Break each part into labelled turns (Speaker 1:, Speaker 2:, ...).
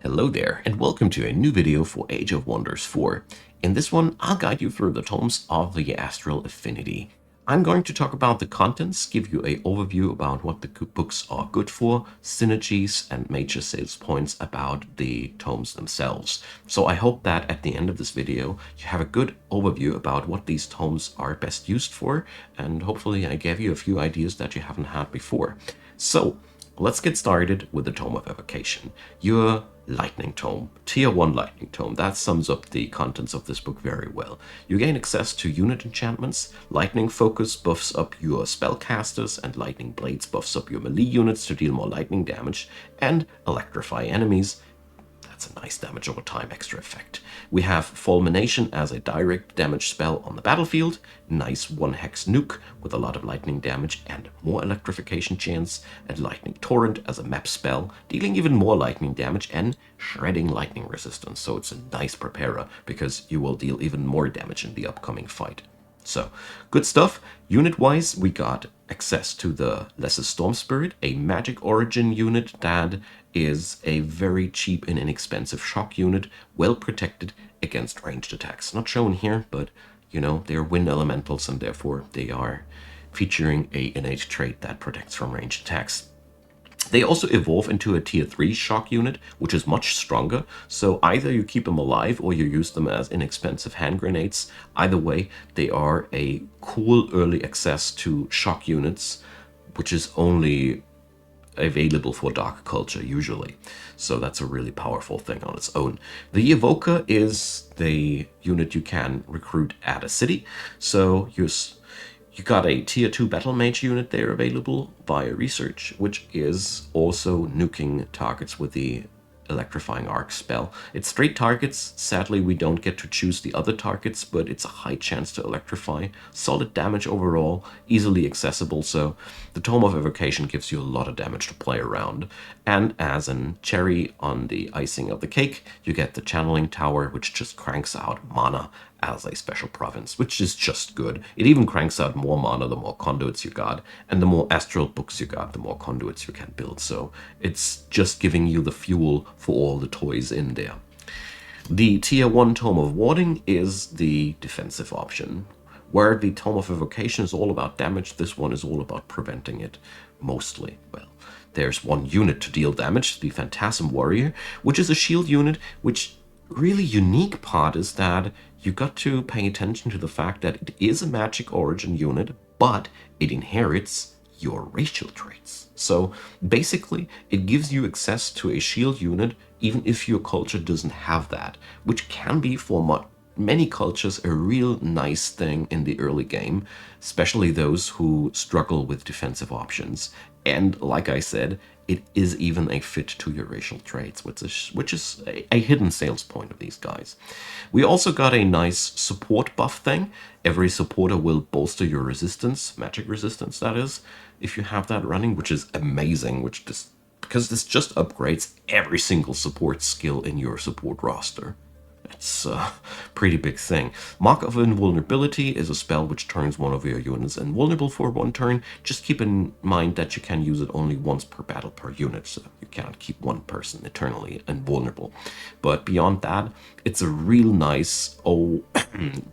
Speaker 1: Hello there, and welcome to a new video for Age of Wonders 4. In this one, I'll guide you through the tomes of the Astral Affinity. I'm going to talk about the contents, give you an overview about what the books are good for, synergies, and major sales points about the tomes themselves. So I hope that at the end of this video, you have a good overview about what these tomes are best used for, and hopefully I gave you a few ideas that you haven't had before. So, let's get started with the Tome of Evocation, your Lightning Tome, Tier 1 Lightning Tome. That sums up the contents of this book very well. You gain access to unit enchantments, Lightning Focus buffs up your spellcasters, and Lightning Blades buffs up your melee units to deal more lightning damage, and Electrify enemies. That's a nice damage over time extra effect. We have Fulmination as a direct damage spell on the battlefield, nice 1-hex nuke with a lot of lightning damage and more electrification chance, and Lightning Torrent as a map spell, dealing even more lightning damage and shredding lightning resistance. So it's a nice preparer because you will deal even more damage in the upcoming fight. So, good stuff. Unit-wise, we got access to the Lesser Storm Spirit, a magic origin unit that is a very cheap and inexpensive shock unit, well protected against ranged attacks. Not shown here, but, you know, they're wind elementals and therefore they are featuring a innate trait that protects from ranged attacks. They also evolve into a tier 3 shock unit, which is much stronger, so either you keep them alive or you use them as inexpensive hand grenades. Either way, they are a cool early access to shock units, which is only available for Dark Culture usually. So that's a really powerful thing on its own. The Evoker is the unit you can recruit at a city, so you got a tier 2 battle mage unit there available via research, which is also nuking targets with the electrifying arc spell. It's straight targets. Sadly, we don't get to choose the other targets, but it's a high chance to electrify. Solid damage overall, easily accessible, so the Tome of Evocation gives you a lot of damage to play around. And as a cherry on the icing of the cake, you get the Channeling Tower, which just cranks out mana as a special province, which is just good. It even cranks out more mana the more conduits you got, and the more astral books you got, the more conduits you can build. So it's just giving you the fuel for all the toys in there. The tier 1 Tome of Warding is the defensive option. Where the Tome of Evocation is all about damage, this one is all about preventing it, mostly. Well, there's one unit to deal damage, the Phantasm Warrior, which is a shield unit, which really unique part is that you got to pay attention to the fact that it is a magic origin unit, but it inherits your racial traits. So basically, it gives you access to a shield unit even if your culture doesn't have that, which can be for many cultures a real nice thing in the early game, especially those who struggle with defensive options. And like I said, it is even a fit to your racial traits, which is a hidden sales point of these guys. We also got a nice support buff thing. Every supporter will bolster your resistance, magic resistance that is, if you have that running, which is amazing, because this just upgrades every single support skill in your support roster. It's a pretty big thing. Mark of Invulnerability is a spell which turns one of your units invulnerable for one turn. Just keep in mind that you can use it only once per battle per unit, so you cannot keep one person eternally invulnerable. But beyond that, it's a real nice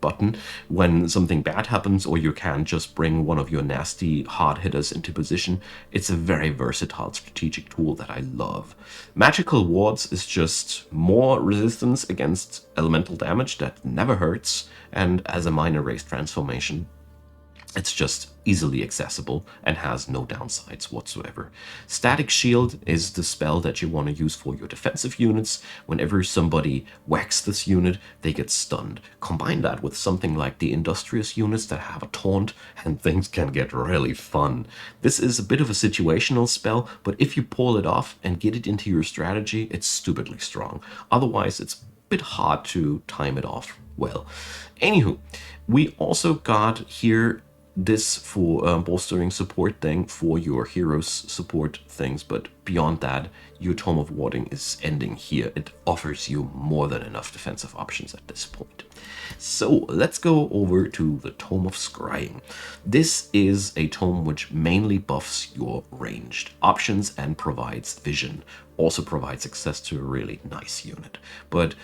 Speaker 1: button when something bad happens, or you can just bring one of your nasty hard hitters into position. It's a very versatile strategic tool that I love. Magical Wards is just more resistance against elemental damage that never hurts, and as a minor race transformation, it's just easily accessible and has no downsides whatsoever. Static Shield is the spell that you want to use for your defensive units. Whenever somebody whacks this unit, they get stunned. Combine that with something like the Industrious units that have a taunt, and things can get really fun. This is a bit of a situational spell, but if you pull it off and get it into your strategy, it's stupidly strong. Otherwise, it's a bit hard to time it off well. Anywho, we also got here this for bolstering support thing for your heroes support things, but beyond that, your Tome of Warding is ending here. It offers you more than enough defensive options at this point. So let's go over to the Tome of Scrying. This is a tome which mainly buffs your ranged options and provides vision. Also provides access to a really nice unit. But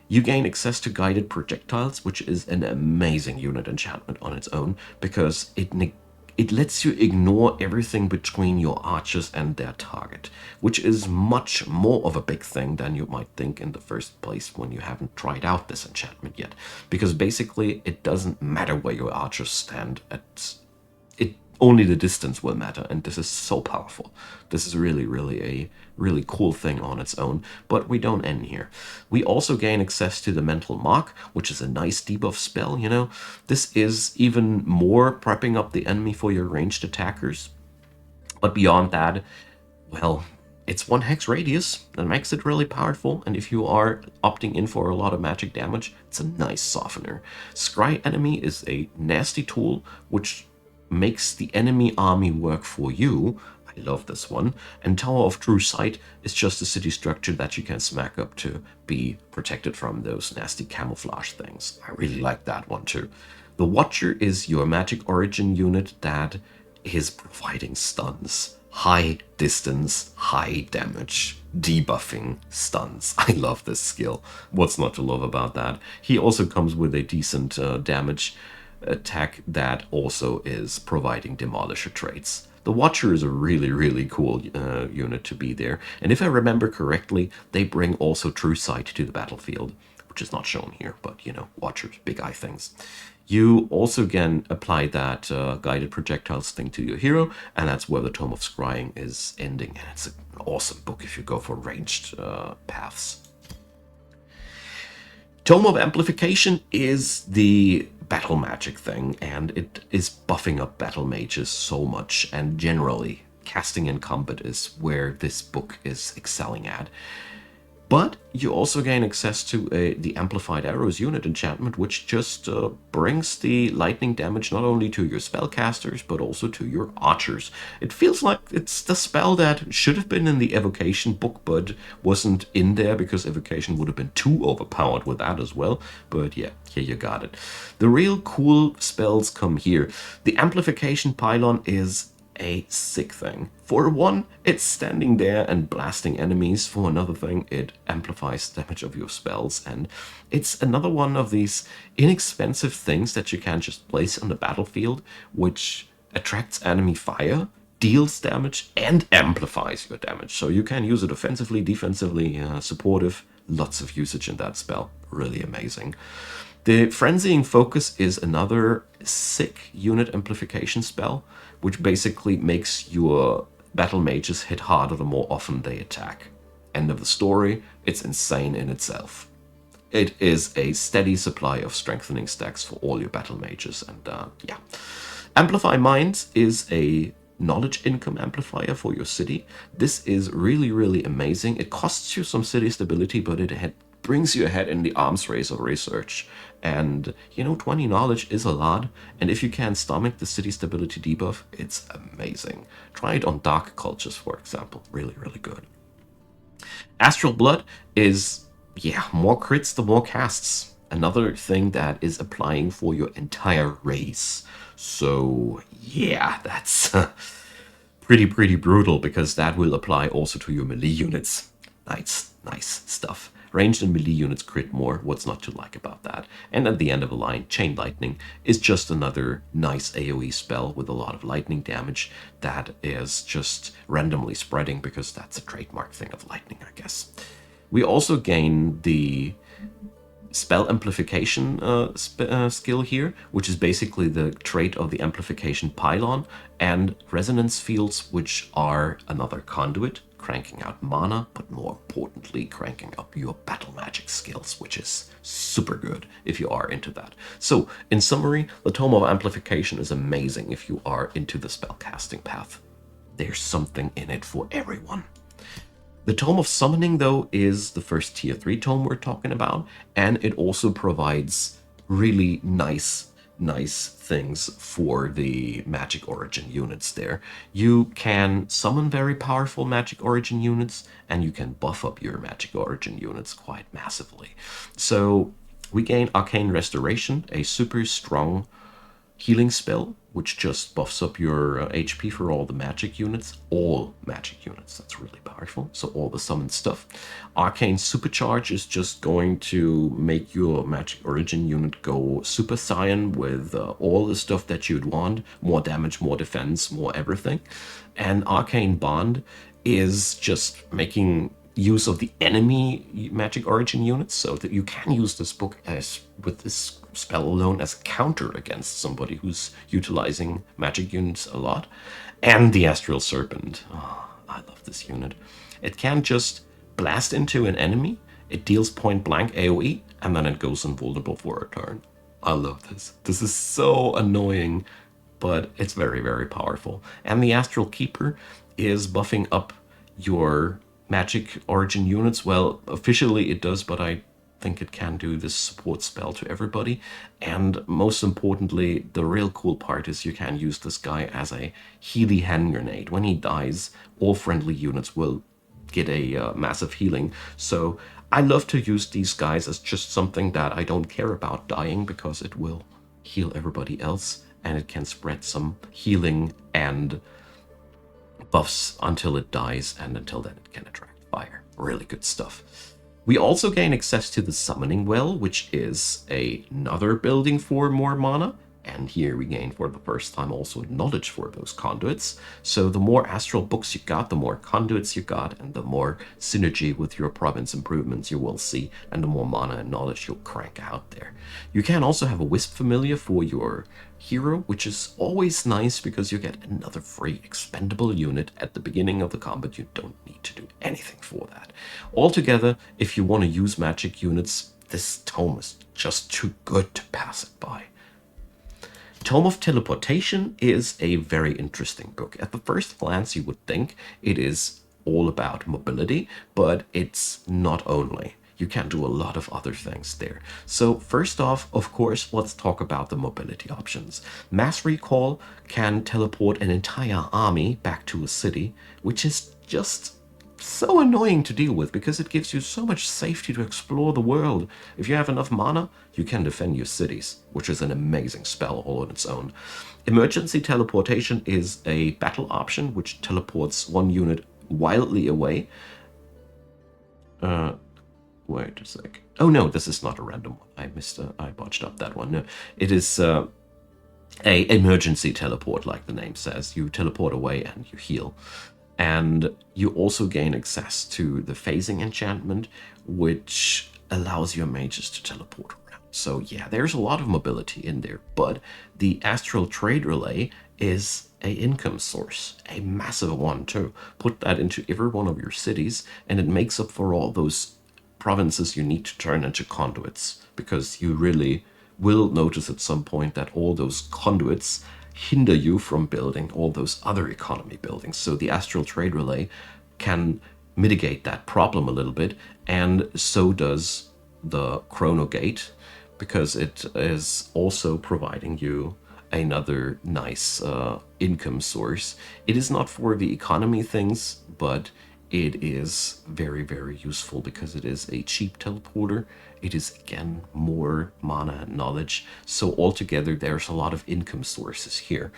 Speaker 1: you gain access to guided projectiles, which is an amazing unit enchantment on its own, because it lets you ignore everything between your archers and their target, which is much more of a big thing than you might think in the first place when you haven't tried out this enchantment yet. Because basically, it doesn't matter where your archers stand at it. Only the distance will matter, and this is so powerful. This is really a really cool thing on its own, but we don't end here. We also gain access to the Mental Mark, which is a nice debuff spell, you know. This is even more prepping up the enemy for your ranged attackers. But beyond that, well, it's 1 hex radius that makes it really powerful, and if you are opting in for a lot of magic damage, it's a nice softener. Scry Enemy is a nasty tool, which makes the enemy army work for you. I love this one. And Tower of True Sight is just a city structure that you can smack up to be protected from those nasty camouflage things. I really like that one too. The Watcher is your magic origin unit that is providing stuns. High distance, high damage, debuffing stuns. I love this skill. What's not to love about that? He also comes with a decent damage attack that also is providing demolisher traits. The Watcher is a really cool unit to be there, and if I remember correctly, they bring also True Sight to the battlefield, which is not shown here, but you know, Watchers, big eye things. You also can apply that guided projectiles thing to your hero, and that's where the Tome of Scrying is ending, and it's an awesome book if you go for ranged paths. Tome of Amplification is the battle magic thing, and it is buffing up battle mages so much, and generally casting in combat is where this book is excelling at. But you also gain access to the Amplified Arrows unit enchantment, which just brings the lightning damage not only to your spellcasters, but also to your archers. It feels like it's the spell that should have been in the Evocation book, but wasn't in there because Evocation would have been too overpowered with that as well. But yeah, here you got it. The real cool spells come here. The Amplification Pylon is a sick thing. For one, it's standing there and blasting enemies. For another thing, it amplifies damage of your spells, and it's another one of these inexpensive things that you can just place on the battlefield, which attracts enemy fire, deals damage, and amplifies your damage. So you can use it offensively, defensively, supportive. Lots of usage in that spell. Really amazing. The Frenzying Focus is another sick unit amplification spell, which basically makes your battle mages hit harder the more often they attack. End of the story. It's insane in itself. It is a steady supply of strengthening stacks for all your battle mages, and yeah. Amplify Minds is a knowledge income amplifier for your city. This is really amazing. It costs you some city stability, but it brings you ahead in the arms race of research. And, you know, 20 knowledge is a lot, and if you can stomach the city stability debuff, it's amazing. Try it on dark cultures, for example. Really good. Astral Blood is, yeah, more crits, the more casts. Another thing that is applying for your entire race. So, yeah, that's pretty brutal, because that will apply also to your melee units. Nice stuff. Ranged and melee units crit more. What's not to like about that? And at the end of the line, Chain Lightning is just another nice AoE spell with a lot of lightning damage that is just randomly spreading, because that's a trademark thing of lightning, I guess. We also gain the Spell Amplification skill here, which is basically the trait of the Amplification Pylon, and Resonance Fields, which are another conduit, cranking out mana, but more importantly, cranking up your battle magic skills, which is super good if you are into that. So, in summary, the Tome of Amplification is amazing if you are into the spellcasting path. There's something in it for everyone. The Tome of Summoning, though, is the first tier 3 tome we're talking about, and it also provides really nice nice things for the magic origin units there. You can summon very powerful magic origin units, and you can buff up your magic origin units quite massively. So we gain Arcane Restoration, a super strong healing spell, which just buffs up your HP for all the magic units. All magic units, that's really powerful. So all the summoned stuff. Arcane Supercharge is just going to make your magic origin unit go Super Saiyan with all the stuff that you'd want. More damage, more defense, more everything. And Arcane Bond is just making use of the enemy magic origin units, so that you can use this book as with this spell alone as a counter against somebody who's utilizing magic units a lot. And the Astral Serpent. Oh, I love this unit. It can just blast into an enemy, it deals point blank AoE, and then it goes invulnerable for a turn. I love this. This is so annoying, but it's very, very powerful. And the Astral Keeper is buffing up your magic origin units. Well, officially it does, but I think it can do this support spell to everybody. And most importantly, the real cool part is you can use this guy as a Healy hand grenade. When he dies, all friendly units will get a massive healing. So I love to use these guys as just something that I don't care about dying, because it will heal everybody else, and it can spread some healing and buffs until it dies, and until then it can attract fire. Really good stuff. We also gain access to the Summoning Well, which is another building for more mana. And here we gain for the first time also knowledge for those conduits. So the more astral books you got, the more conduits you got, and the more synergy with your province improvements you will see, and the more mana and knowledge you'll crank out there. You can also have a Wisp Familiar for your hero, which is always nice because you get another free expendable unit at the beginning of the combat. You don't need to do anything for that. Altogether, if you want to use magic units, this tome is just too good to pass it by. Tome of Teleportation is a very interesting book. At the first glance, you would think it is all about mobility, but it's not only. You can do a lot of other things there. So first off, of course, let's talk about the mobility options. Mass Recall can teleport an entire army back to a city, which is just so annoying to deal with, because it gives you so much safety to explore the world. If you have enough mana, you can defend your cities, which is an amazing spell all on its own. Emergency Teleportation is a battle option which teleports one unit wildly away. Wait a sec. Oh no, this is not a random one. I botched up that one. No, it is a emergency teleport, like the name says. You teleport away and you heal. And you also gain access to the phasing enchantment, which allows your mages to teleport around. So yeah, there's a lot of mobility in there, but the Astral Trade Relay is an income source, a massive one too. Put that into every one of your cities, and it makes up for all those provinces you need to turn into conduits, because you really will notice at some point that all those conduits hinder you from building all those other economy buildings. So the Astral Trade Relay can mitigate that problem a little bit, and so does the Chrono Gate, because it is also providing you another nice income source. It is not for the economy things, but it is very, very useful because it is a cheap teleporter. It is, again, more mana and knowledge. So altogether, there's a lot of income sources here.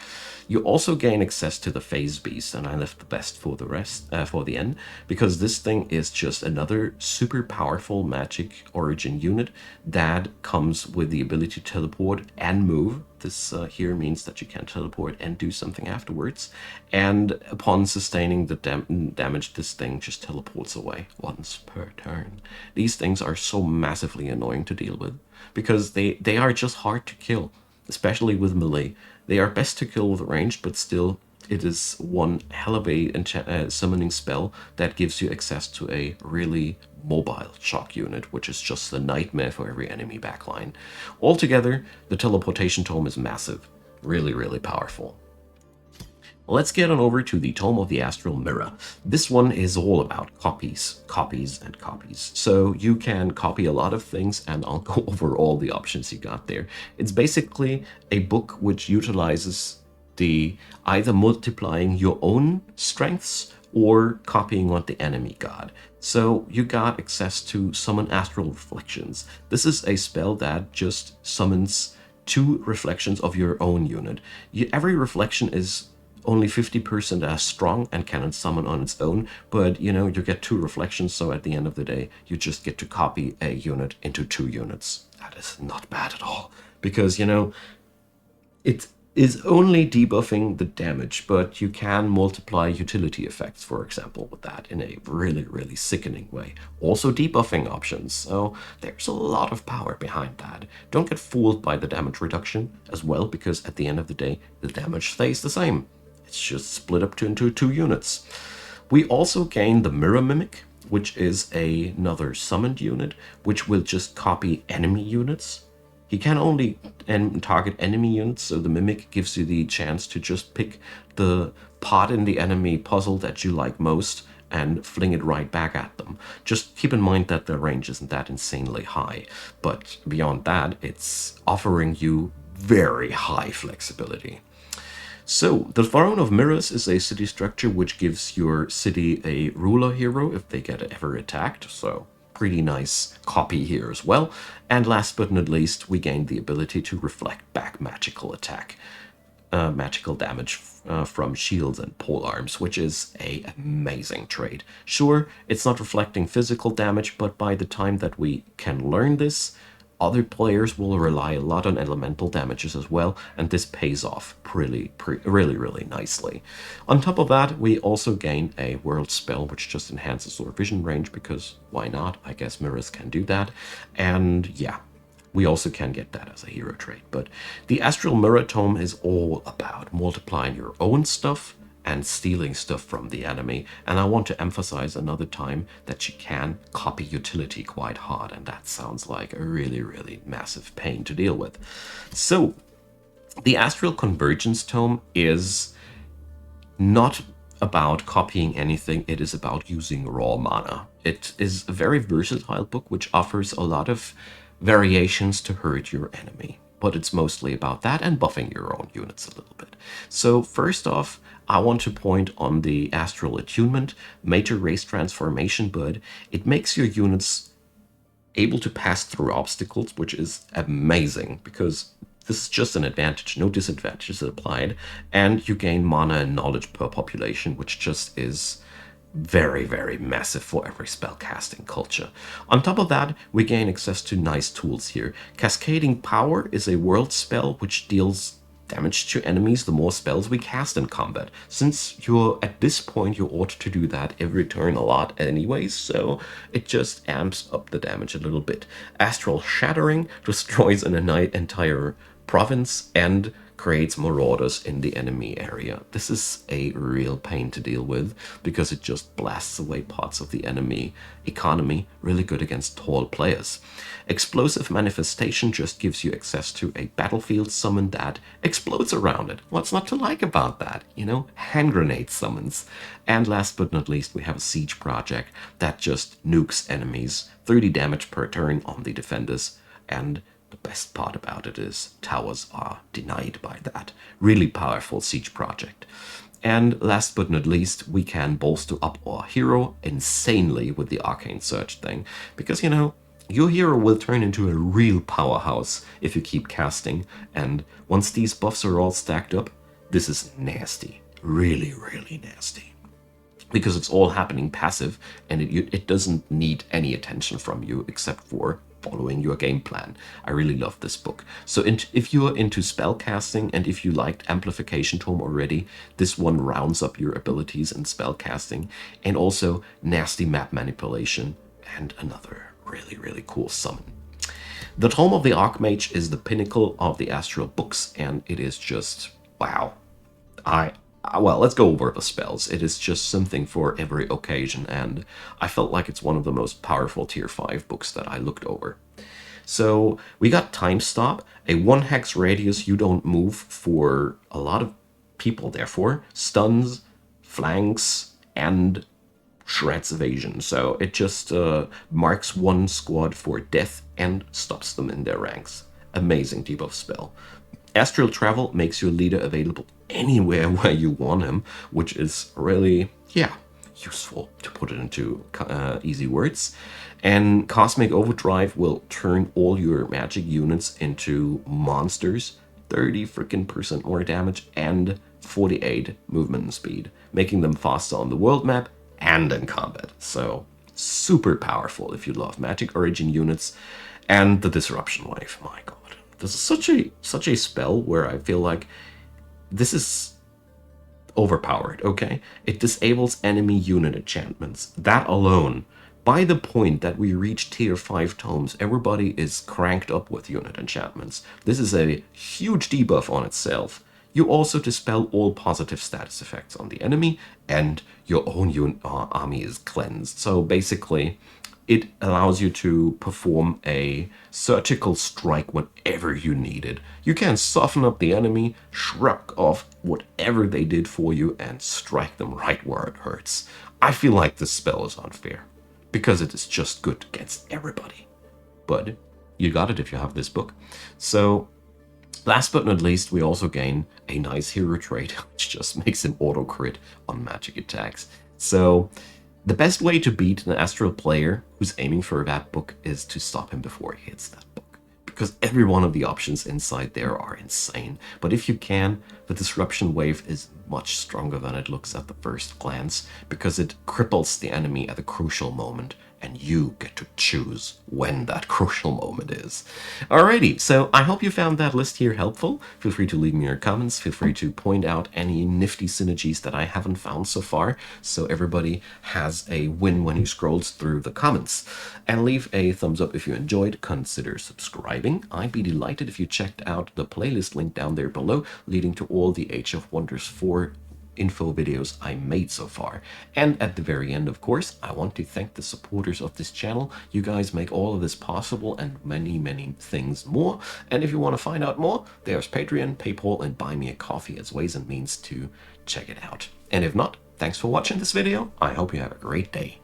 Speaker 1: You also gain access to the Phase Beast, and I left the best for the rest, for the end, because this thing is just another super powerful magic origin unit that comes with the ability to teleport and move. This here means that you can teleport and do something afterwards. And upon sustaining the damage, this thing just teleports away once per turn. These things are so massively annoying to deal with, because they are just hard to kill, especially with melee. They are best to kill with ranged, but still, it is one hell of a summoning spell that gives you access to a really mobile shock unit, which is just a nightmare for every enemy backline. Altogether, the Teleportation Tome is massive. Really, really powerful. Let's get on over to the Tome of the Astral Mirror. This one is all about copies, copies, and copies. So you can copy a lot of things, and I'll go over all the options you got there. It's basically a book which utilizes the either multiplying your own strengths or copying what the enemy got. So you got access to summon astral reflections. This is a spell that just summons 2 reflections of your own unit. Every reflection is only 50% as strong and cannot summon on its own, but you get 2 reflections, so at the end of the day, you just get to copy a unit into 2 units. That is not bad at all, because it is only debuffing the damage, but you can multiply utility effects, for example, with that in a really, really sickening way. Also debuffing options, so there's a lot of power behind that. Don't get fooled by the damage reduction as well, because at the end of the day, the damage stays the same. It's just split up into 2 units. We also gain the Mirror Mimic, which is another summoned unit, which will just copy enemy units. He can only target enemy units, so the Mimic gives you the chance to just pick the part in the enemy puzzle that you like most and fling it right back at them. Just keep in mind that the range isn't that insanely high, but beyond that, it's offering you very high flexibility. So, the Throne of Mirrors is a city structure which gives your city a ruler hero if they get ever attacked, so pretty nice copy here as well. And last but not least, we gain the ability to reflect back magical damage from shields and polearms, which is an amazing trait. Sure, it's not reflecting physical damage, but by the time that we can learn this, other players will rely a lot on elemental damages as well, and this pays off really nicely. On top of that, we also gain a world spell, which just enhances our vision range, because why not? I guess mirrors can do that. And yeah, we also can get that as a hero trait. But the Astral Mirror Tome is all about multiplying your own stuff and stealing stuff from the enemy. And I want to emphasize another time that you can copy utility quite hard, and that sounds like a really massive pain to deal with. So the Astral Convergence Tome is not about copying anything, it is about using raw mana. It is a very versatile book which offers a lot of variations to hurt your enemy, but it's mostly about that and buffing your own units a little bit. So first off, I want to point on the Astral Attunement, Major Race Transformation, but it makes your units able to pass through obstacles, which is amazing, because this is just an advantage, no disadvantages applied, and you gain mana and knowledge per population, which just is very massive for every spellcasting culture. On top of that, we gain access to nice tools here. Cascading Power is a world spell which deals damage to enemies the more spells we cast in combat. Since you're at this point, you ought to do that every turn a lot anyways, so it just amps up the damage a little bit. Astral Shattering destroys an entire province and creates marauders in the enemy area. This is a real pain to deal with, because it just blasts away parts of the enemy economy, really good against tall players. Explosive Manifestation just gives you access to a battlefield summon that explodes around it. What's not to like about that? Hand grenade summons. And last but not least, we have a Siege Project that just nukes enemies, 30 damage per turn on the defenders, and the best part about it is towers are denied by that. Really powerful Siege Project. And last but not least, we can bolster up our hero insanely with the Arcane Surge thing, because your hero will turn into a real powerhouse if you keep casting, and once these buffs are all stacked up, this is nasty. Really nasty. Because it's all happening passive, and it doesn't need any attention from you except for following your game plan. I really love this book. So if you're into spellcasting, and if you liked Amplification Tome already, this one rounds up your abilities in spellcasting, and also nasty map manipulation, and another really cool summon. The Tome of the Archmage is the pinnacle of the Astral books, and it is just, wow. Well, let's go over the spells. It is just something for every occasion, and I felt like it's one of the most powerful tier 5 books that I looked over. So we got Time Stop, a 1 hex radius you don't move for a lot of people, therefore, stuns, flanks, and shreds evasion. So it just marks one squad for death and stops them in their ranks. Amazing debuff spell. Astral Travel makes your leader available anywhere where you want him, which is really, yeah, useful, to put it into easy words. And Cosmic Overdrive will turn all your magic units into monsters, 30 freaking percent more damage, and 48 movement speed, making them faster on the world map and in combat. So super powerful if you love Magic Origin units. And the Disruption Wave, my god. This is such a spell where I feel like this is overpowered, okay? It disables enemy unit enchantments. That alone, by the point that we reach tier 5 tomes, everybody is cranked up with unit enchantments. This is a huge debuff on itself. You also dispel all positive status effects on the enemy, and your own army is cleansed. So basically, it allows you to perform a surgical strike whenever you need it. You can soften up the enemy, shrug off whatever they did for you, and strike them right where it hurts. I feel like this spell is unfair, because it is just good against everybody. But you got it if you have this book. So last but not least, we also gain a nice hero trait, which just makes him auto-crit on magic attacks. So the best way to beat an Astral player who's aiming for that book is to stop him before he hits that book, because every one of the options inside there are insane. But if you can, the Disruption Wave is much stronger than it looks at the first glance, because it cripples the enemy at a crucial moment, and you get to choose when that crucial moment is. Alrighty, so I hope you found that list here helpful. Feel free to leave me your comments. Feel free to point out any nifty synergies that I haven't found so far, so everybody has a win when he scrolls through the comments. And leave a thumbs up if you enjoyed. Consider subscribing. I'd be delighted if you checked out the playlist link down there below, leading to all the Age of Wonders 4 info videos I made so far. And at the very end, of course, I want to thank the supporters of this channel. You guys make all of this possible and many things more. And if you want to find out more, there's Patreon, PayPal, and Buy Me a Coffee as ways and means to check it out. And if not, thanks for watching this video. I hope you have a great day.